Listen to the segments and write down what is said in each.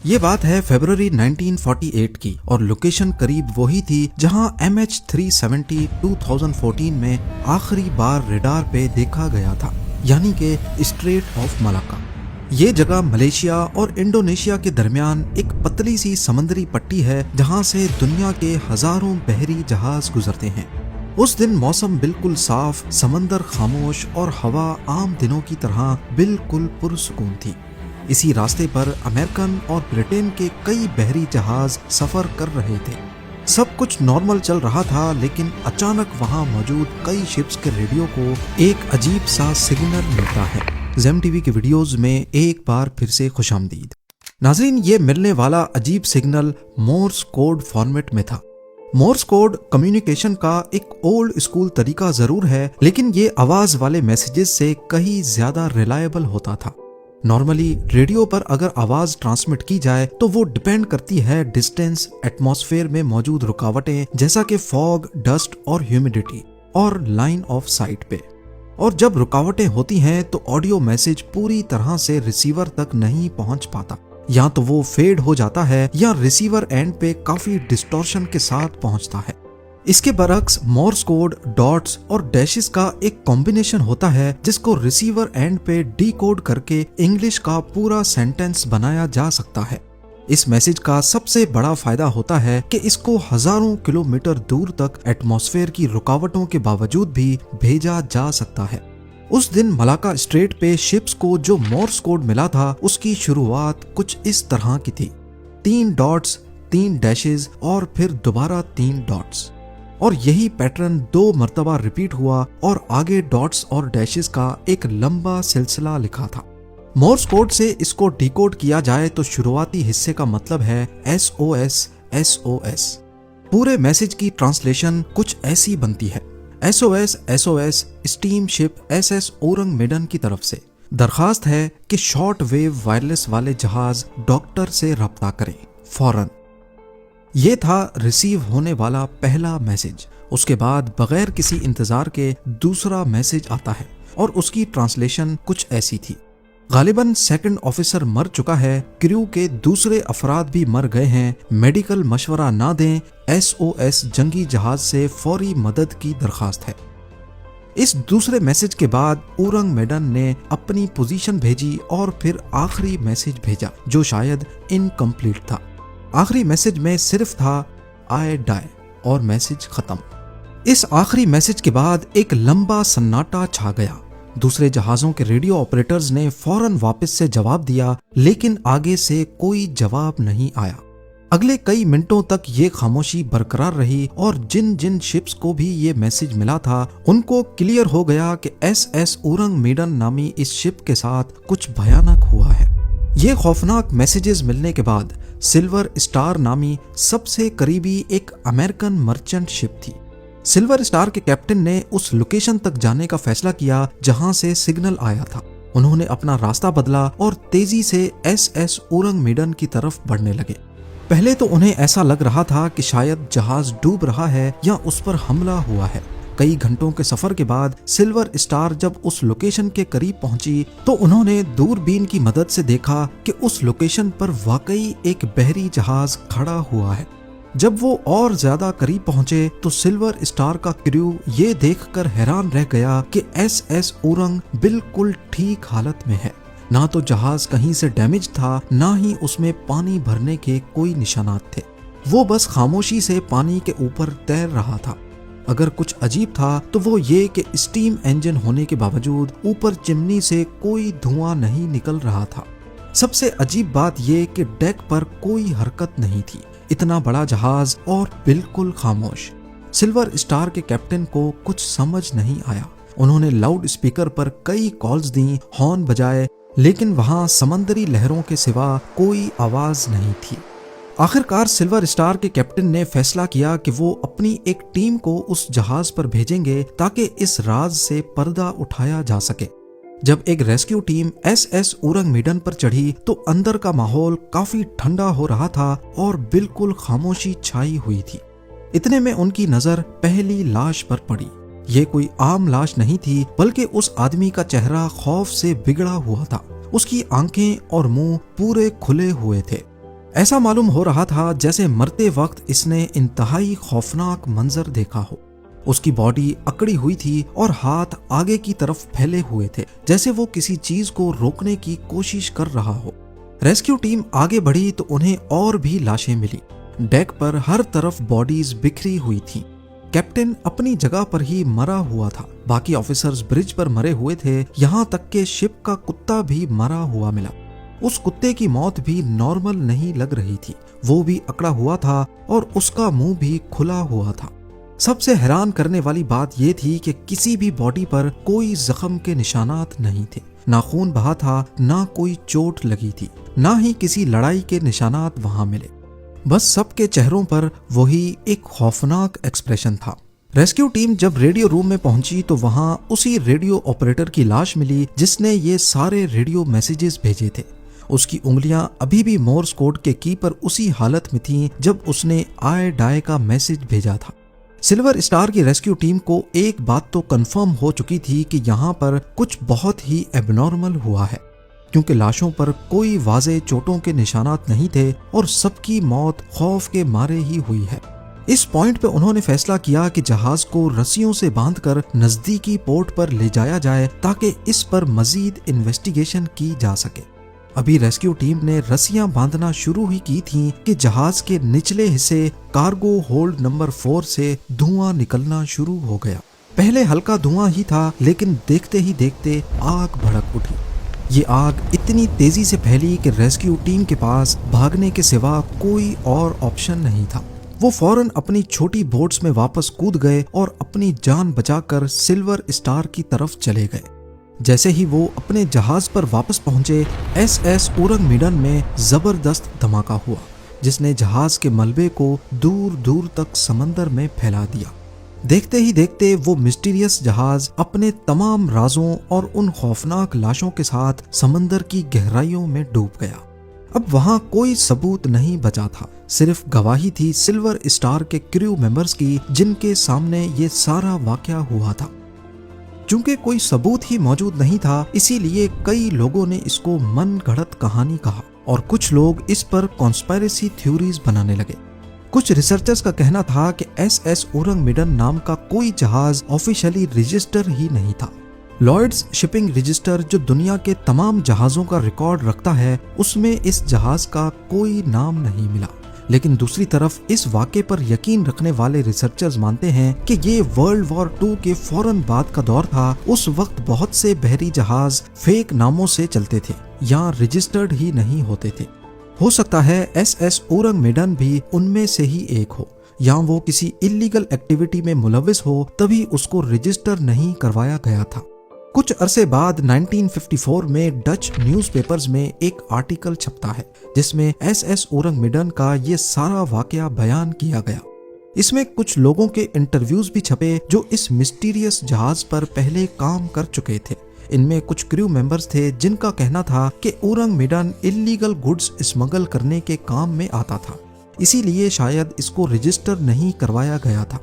ये बात है फरवरी 1948 की और लोकेशन करीब वही थी जहां MH370 2014 में आखिरी बार रेडार पे देखा गया था, यानी कि स्ट्रेट ऑफ मलाक्का। ये जगह मलेशिया और इंडोनेशिया के दरमियान एक पतली सी समंदरी पट्टी है जहां से दुनिया के हजारों बहरी जहाज गुजरते हैं। उस दिन मौसम बिल्कुल साफ, समंदर खामोश और हवा आम दिनों की तरह बिल्कुल पुरसुकून थी। इसी रास्ते पर अमेरिकन और ब्रिटेन के कई बहरी जहाज सफर कर रहे थे। सब कुछ नॉर्मल चल रहा था, लेकिन अचानक वहां मौजूद कई शिप्स के रेडियो को एक अजीब सा सिग्नल मिलता है। ज़ेम टीवी के वीडियोस में एक बार फिर से खुशामदीद। नाज़रीन, ये मिलने वाला अजीब सिग्नल मोर्स कोड फॉर्मेट में था। मोर्स कोड कम्युनिकेशन का एक ओल्ड स्कूल तरीका जरूर है, लेकिन ये आवाज वाले मैसेजेस से कहीं ज्यादा रिलायबल होता था। नॉर्मली रेडियो पर अगर आवाज ट्रांसमिट की जाए तो वो डिपेंड करती है डिस्टेंस, एटमॉस्फेयर में मौजूद रुकावटें जैसा कि फॉग, डस्ट और ह्यूमिडिटी और लाइन ऑफ साइट पे। और जब रुकावटें होती हैं तो ऑडियो मैसेज पूरी तरह से रिसीवर तक नहीं पहुंच पाता, या तो वो फेड हो जाता है या रिसीवर एंड पे काफी डिस्टॉर्शन के साथ पहुंचता है। इसके बरक्स मोर्स कोड डॉट्स और डैशेस का एक कॉम्बिनेशन होता है जिसको रिसीवर एंड पे डीकोड करके इंग्लिश का पूरा सेंटेंस बनाया जा सकता है। इस मैसेज का सबसे बड़ा फायदा होता है कि इसको हजारों किलोमीटर दूर तक एटमॉस्फेयर की रुकावटों के बावजूद भी भेजा जा सकता है। उस दिन मलाक्का स्ट्रेट पे शिप्स को जो मोर्स कोड मिला था उसकी शुरुआत कुछ इस तरह की थी। 3 डॉट्स, 3 डैशेस और फिर दोबारा 3 डॉट्स, और यही पैटर्न 2 मर्तबा रिपीट हुआ और आगे डॉट्स और डैशेस का एक लंबा सिलसिला लिखा था। मोर्स कोड से इसको डिकोड किया जाए तो शुरुआती हिस्से का मतलब है SOS SOS। पूरे मैसेज की ट्रांसलेशन कुछ ऐसी बनती है। SOS SOS steam ship SS Ourang Medan की तरफ से दरखास्त है कि शॉर्ट वेव वायरलेस वाले जहाज डॉक्टर से रब्ता करें फौरन। ये था रिसीव होने वाला पहला मैसेज। उसके बाद बगैर किसी इंतजार के दूसरा मैसेज आता है और उसकी ट्रांसलेशन कुछ ऐसी थी। गालिबन सेकंड ऑफिसर मर चुका है, क्रू के दूसरे अफराद भी मर गए हैं, मेडिकल मशवरा ना दें, SOS जंगी जहाज से फौरी मदद की दरखास्त है। इस दूसरे मैसेज के बाद ओरंग मेडन ने अपनी पोजीशन भेजी और फिर आखिरी मैसेज भेजा जो शायद इनकम्प्लीट था। आखिरी मैसेज में सिर्फ था आई डाई और मैसेज खत्म। इस आखिरी मैसेज के बाद एक लंबा सन्नाटा छा गया। दूसरे जहाजों के रेडियो ऑपरेटर्स ने फौरन वापस से जवाब दिया, लेकिन आगे से कोई जवाब नहीं आया। अगले कई मिनटों तक ये खामोशी बरकरार रही और जिन जिन शिप्स को भी ये मैसेज मिला था उनको क्लियर हो गया कि SS ओरंग मेडन नामी इस शिप के साथ कुछ भयानक हुआ है। ये खौफनाक मैसेजेस मिलने के बाद सिल्वर स्टार नामी सबसे करीबी एक अमेरिकन मर्चेंट शिप थी। सिल्वर स्टार के कैप्टन ने उस लोकेशन तक जाने का फैसला किया जहां से सिग्नल आया था। उन्होंने अपना रास्ता बदला और तेजी से SS ओरंग मेडन की तरफ बढ़ने लगे। पहले तो उन्हें ऐसा लग रहा था कि शायद जहाज डूब रहा है या उस पर हमला हुआ है। कई घंटों के सफर के बाद सिल्वर स्टार जब उस लोकेशन के करीब पहुंची तो उन्होंने दूरबीन की मदद से देखा कि उस लोकेशन पर वाकई एक बहरी जहाज खड़ा हुआ है। जब वो और ज्यादा करीब पहुंचे तो सिल्वर स्टार का क्रू ये देखकर हैरान रह गया कि SS ओरंग बिल्कुल ठीक हालत में है। ना तो जहाज कहीं से डैमेज था, ना ही उसमें पानी भरने के कोई निशानात थे। वो बस खामोशी से पानी के ऊपर तैर रहा था। अगर कुछ अजीब था तो वो ये कि स्टीम इंजन होने के बावजूद ऊपर चिमनी से कोई धुआं नहीं निकल रहा था। सबसे अजीब बात ये कि डेक पर कोई हरकत नहीं थी। इतना बड़ा जहाज और बिल्कुल खामोश। सिल्वर स्टार के कैप्टन को कुछ समझ नहीं आया। उन्होंने लाउड स्पीकर पर कई कॉल्स दी, हॉर्न बजाए, लेकिन वहां समंदरी लहरों के सिवा कोई आवाज नहीं थी। आखिरकार सिल्वर स्टार के कैप्टन ने फैसला किया कि वो अपनी एक टीम को उस जहाज पर भेजेंगे ताकि इस राज से पर्दा उठाया जा सके। जब एक rescue team SS Ourang Medan पर चढ़ी तो अंदर का माहौल काफी ठंडा हो रहा था और बिल्कुल खामोशी छाई हुई थी। इतने में उनकी नजर पहली लाश पर पड़ी। ये कोई आम लाश नहीं थी, बल्कि उस आदमी का चेहरा खौफ से बिगड़ा हुआ था। उसकी आंखें और मुंह पूरे खुले हुए थे। ऐसा मालूम हो रहा था जैसे मरते वक्त इसने इंतहाई खौफनाक मंजर देखा हो। उसकी बॉडी अकड़ी हुई थी और हाथ आगे की तरफ फैले हुए थे, जैसे वो किसी चीज को रोकने की कोशिश कर रहा हो। रेस्क्यू टीम आगे बढ़ी तो उन्हें और भी लाशें मिली। डेक पर हर तरफ बॉडीज बिखरी हुई थीं। कैप्टन अपनी जगह पर ही मरा हुआ था, बाकी ऑफिसर्स ब्रिज पर मरे हुए थे, यहाँ तक के शिप का कुत्ता भी मरा हुआ मिला। उस कुत्ते की मौत भी नॉर्मल नहीं लग रही थी, वो भी अकड़ा हुआ था और उसका मुंह भी खुला हुआ था। सबसे हैरान करने वाली बात यह थी कि किसी भी बॉडी पर कोई जख्म के निशानात नहीं थे, ना खून बहा था, ना कोई चोट लगी थी, ना ही किसी लड़ाई के निशानात वहां मिले। बस सबके चेहरों पर वही एक खौफनाक एक्सप्रेशन था। रेस्क्यू टीम जब रेडियो रूम में पहुंची तो वहां उसी रेडियो ऑपरेटर की लाश मिली जिसने ये सारे रेडियो मैसेजेस भेजे थे। उसकी उंगलियां अभी भी मोर्स कोड के की पर उसी हालत में थीं जब उसने आए डाय का मैसेज भेजा था। सिल्वर स्टार की रेस्क्यू टीम को एक बात तो कंफर्म हो चुकी थी कि यहाँ पर कुछ बहुत ही एबनॉर्मल हुआ है, क्योंकि लाशों पर कोई वाज़े चोटों के निशानात नहीं थे और सबकी मौत खौफ के मारे ही हुई है। इस पॉइंट पे उन्होंने फैसला किया कि जहाज को रस्सियों से बांधकर नजदीकी पोर्ट पर ले जाया जाए ताकि इस पर मजीद इन्वेस्टिगेशन की जा सके। अभी रेस्क्यू टीम ने रस्सियां बांधना शुरू ही की थीं कि जहाज के निचले हिस्से कार्गो होल्ड नंबर 4 से धुआं निकलना शुरू हो गया। पहले हल्का धुआं ही था, लेकिन देखते ही देखते आग भड़क उठी। ये आग इतनी तेजी से फैली कि रेस्क्यू टीम के पास भागने के सिवा कोई और ऑप्शन नहीं था। वो फौरन अपनी छोटी बोट्स में वापस कूद गए और अपनी जान बचाकर सिल्वर स्टार की तरफ चले गए। जैसे ही वो अपने जहाज पर वापस पहुंचे, एसएस उरंगमीडन में जबरदस्त धमाका हुआ, जिसने जहाज के मलबे को दूर दूर तक समंदर में फैला दिया। देखते ही देखते वो मिस्टीरियस जहाज अपने तमाम राजों और उन खौफनाक लाशों के साथ समंदर की गहराइयों में डूब गया। अब वहां कोई सबूत नहीं बचा था, सिर्फ गवाही थी सिल्वर स्टार के क्रू मेंबर्स की, जिनके सामने ये सारा वाकया हुआ था। चूंकि कोई सबूत ही मौजूद नहीं था, इसीलिए कई लोगों ने इसको मन गढ़ंत कहानी कहा और कुछ लोग इस पर कॉन्स्पिरेसी थ्योरीज बनाने लगे। कुछ रिसर्चर्स का कहना था कि एसएस उरंगमीडन नाम का कोई जहाज ऑफिशियली रजिस्टर ही नहीं था। लॉयड्स शिपिंग रजिस्टर, जो दुनिया के तमाम जहाजों का रिकॉर्ड रखता है, उसमें इस जहाज का कोई नाम नहीं मिला। लेकिन दूसरी तरफ इस वाक़े पर यकीन रखने वाले रिसर्चर्स मानते हैं कि ये वर्ल्ड वॉर 2 के फौरन बाद का दौर था। उस वक्त बहुत से बहरी जहाज फेक नामों से चलते थे या रजिस्टर्ड ही नहीं होते थे। हो सकता है एसएस उरंगमीडन भी उनमें से ही एक हो, या वो किसी इलीगल एक्टिविटी में मुलविस हो, तभी उसको रजिस्टर नहीं करवाया गया था। कुछ अरसे बाद 1954 में डच न्यूज़पेपर्स में एक आर्टिकल छपता है जिसमें एसएस उरंगमीडन का ये सारा वाकया बयान किया गया। इसमें कुछ लोगों के इंटरव्यूज भी छपे जो इस मिस्टीरियस जहाज पर पहले काम कर चुके थे। इनमें कुछ क्रू मेंबर्स थे जिनका कहना था कि उरंगमीडन इलीगल गुड्स स्मगल करने के काम में आता था, इसीलिए शायद इसको रजिस्टर नहीं करवाया गया था।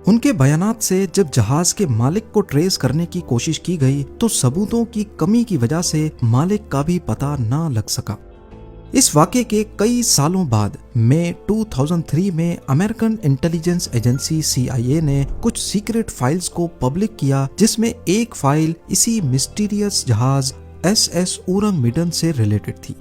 उनके बयानात से जब जहाज के मालिक को ट्रेस करने की कोशिश की गई तो सबूतों की कमी की वजह से मालिक का भी पता ना लग सका। इस वाक़े के कई सालों बाद मई 2003 में अमेरिकन इंटेलिजेंस एजेंसी CIA ने कुछ सीक्रेट फाइल्स को पब्लिक किया, जिसमें एक फाइल इसी मिस्टीरियस जहाज एसएस उरंगमीडन से रिलेटेड थी।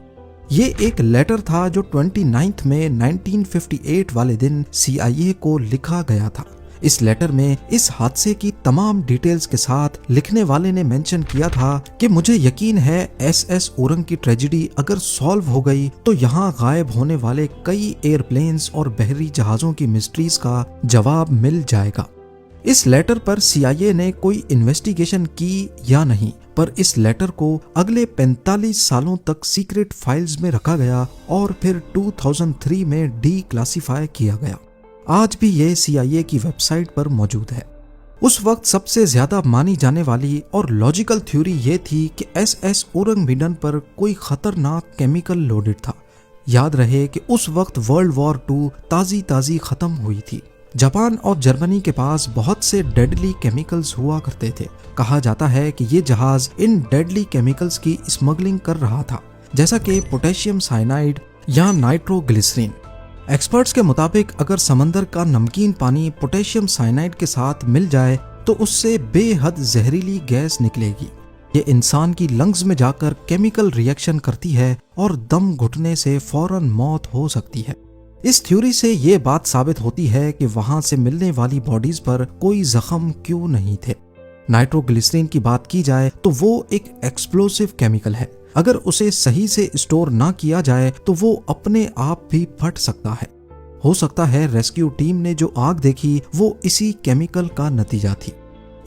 ये एक लेटर था जो 29 मई 1958 वाले दिन CIA को लिखा गया था। इस लेटर में इस हादसे की तमाम डिटेल्स के साथ लिखने वाले ने मेंशन किया था कि मुझे यकीन है एसएस उरंग की ट्रेजेडी अगर सॉल्व हो गई तो यहाँ गायब होने वाले कई एयरप्लेन्स और बहरी जहाजों की मिस्ट्रीज का जवाब मिल जाएगा। इस लेटर पर CIA ने कोई इन्वेस्टिगेशन की या नहीं, पर इस लेटर को अगले 45 सालों तक सीक्रेट फाइल्स में रखा गया और फिर 2003 में डीक्लासिफाई किया गया। आज भी ये CIA की वेबसाइट पर मौजूद है। उस वक्त सबसे ज्यादा मानी जाने वाली और लॉजिकल थ्योरी ये थी कि एसएस उरंगमीडन पर कोई खतरनाक केमिकल लोडेड था। याद रहे कि उस वक्त वर्ल्ड वॉर 2 ताजी खत्म हुई थी। जापान और जर्मनी के पास बहुत से डेडली केमिकल्स हुआ करते थे। कहा जाता है कि ये जहाज इन डेडली केमिकल्स की स्मगलिंग कर रहा था, जैसा कि पोटेशियम साइनाइड, या नाइट्रोग्लिसरीन। एक्सपर्ट्स के मुताबिक अगर समंदर का नमकीन पानी पोटेशियम साइनाइड के साथ मिल जाए तो उससे बेहद जहरीली गैस निकलेगी। ये इंसान की लंग्स में जाकर केमिकल रिएक्शन करती है और दम घुटने से फौरन मौत हो सकती है। इस थ्योरी से ये बात साबित होती है कि वहां से मिलने वाली बॉडीज पर कोई जख्म क्यों नहीं थे। नाइट्रोग्लिसरीन की बात की जाए तो वो एक एक्सप्लोसिव केमिकल है। अगर उसे सही से स्टोर ना किया जाए तो वो अपने आप भी फट सकता है। हो सकता है रेस्क्यू टीम ने जो आग देखी वो इसी केमिकल का नतीजा थी।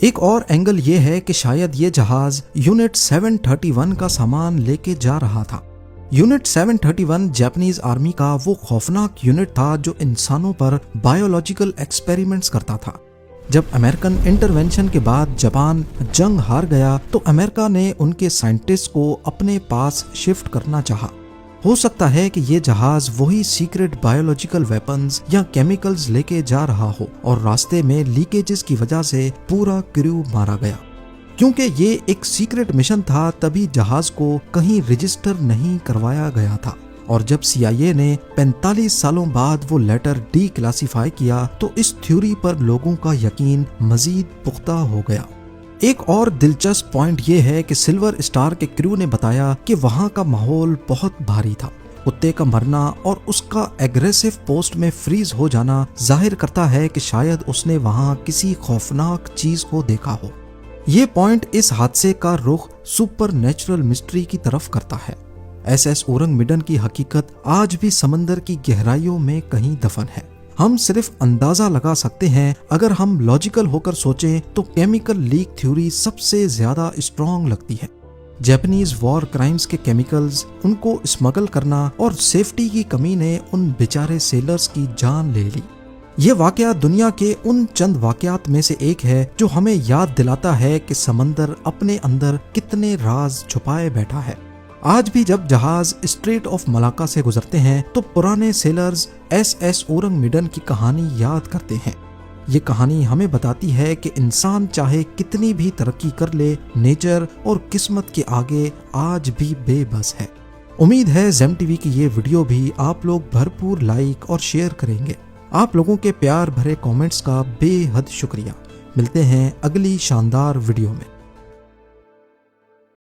एक और एंगल ये है कि शायद ये जहाज यूनिट 731 का सामान लेके जा रहा था। यूनिट 731 जापानीज आर्मी का वो खौफनाक यूनिट था जो इंसानों पर बायोलॉजिकल एक्सपेरिमेंट्स करता था। जब अमेरिकन इंटरवेंशन के बाद जापान जंग हार गया तो अमेरिका ने उनके साइंटिस्ट को अपने पास शिफ्ट करना चाहा। हो सकता है कि ये जहाज वही सीक्रेट बायोलॉजिकल वेपन्स या केमिकल्स लेके जा रहा हो और रास्ते में लीकेजेस की वजह से पूरा क्रू मारा गया। क्योंकि ये एक सीक्रेट मिशन था तभी जहाज को कहीं रजिस्टर नहीं करवाया गया था। और जब CIA ने 45 सालों बाद वो लेटर डीक्लासिफाई किया तो इस थ्योरी पर लोगों का यकीन मजीद पुख्ता हो गया। एक और दिलचस्प पॉइंट ये है कि सिल्वर स्टार के क्रू ने बताया कि वहां का माहौल बहुत भारी था। कुत्ते का मरना और उसका एग्रेसिव पोस्ट में फ्रीज हो जाना जाहिर करता है कि शायद उसने वहां किसी खौफनाक चीज को देखा हो। ये पॉइंट इस हादसे का रुख सुपर नेचुरल मिस्ट्री की तरफ करता है। SS ओरंग मिडन की हकीकत आज भी समंदर की गहराइयों में कहीं दफन है। हम सिर्फ अंदाजा लगा सकते हैं। अगर हम लॉजिकल होकर सोचें तो केमिकल लीक थ्योरी सबसे ज्यादा स्ट्रॉन्ग लगती है। जापानीज वॉर क्राइम्स के केमिकल्स, उनको स्मगल करना और सेफ्टी की कमी ने उन बेचारे सेलर्स की जान ले ली। ये वाकया दुनिया के उन चंद वाकयात में से एक है जो हमें याद दिलाता है कि समंदर अपने अंदर कितने राज छुपाए बैठा है। आज भी जब जहाज स्ट्रेट ऑफ मलाक्का से गुजरते हैं तो पुराने सेलर्स SS ओरंग मिडन की कहानी याद करते हैं। ये कहानी हमें बताती है कि इंसान चाहे कितनी भी तरक्की कर ले, नेचर और किस्मत के आगे आज भी बेबस है। उम्मीद है ज़ेम टीवी की ये वीडियो भी आप लोग भरपूर लाइक और शेयर करेंगे। आप लोगों के प्यार भरे कमेंट्स का बेहद शुक्रिया। मिलते हैं अगली शानदार वीडियो में।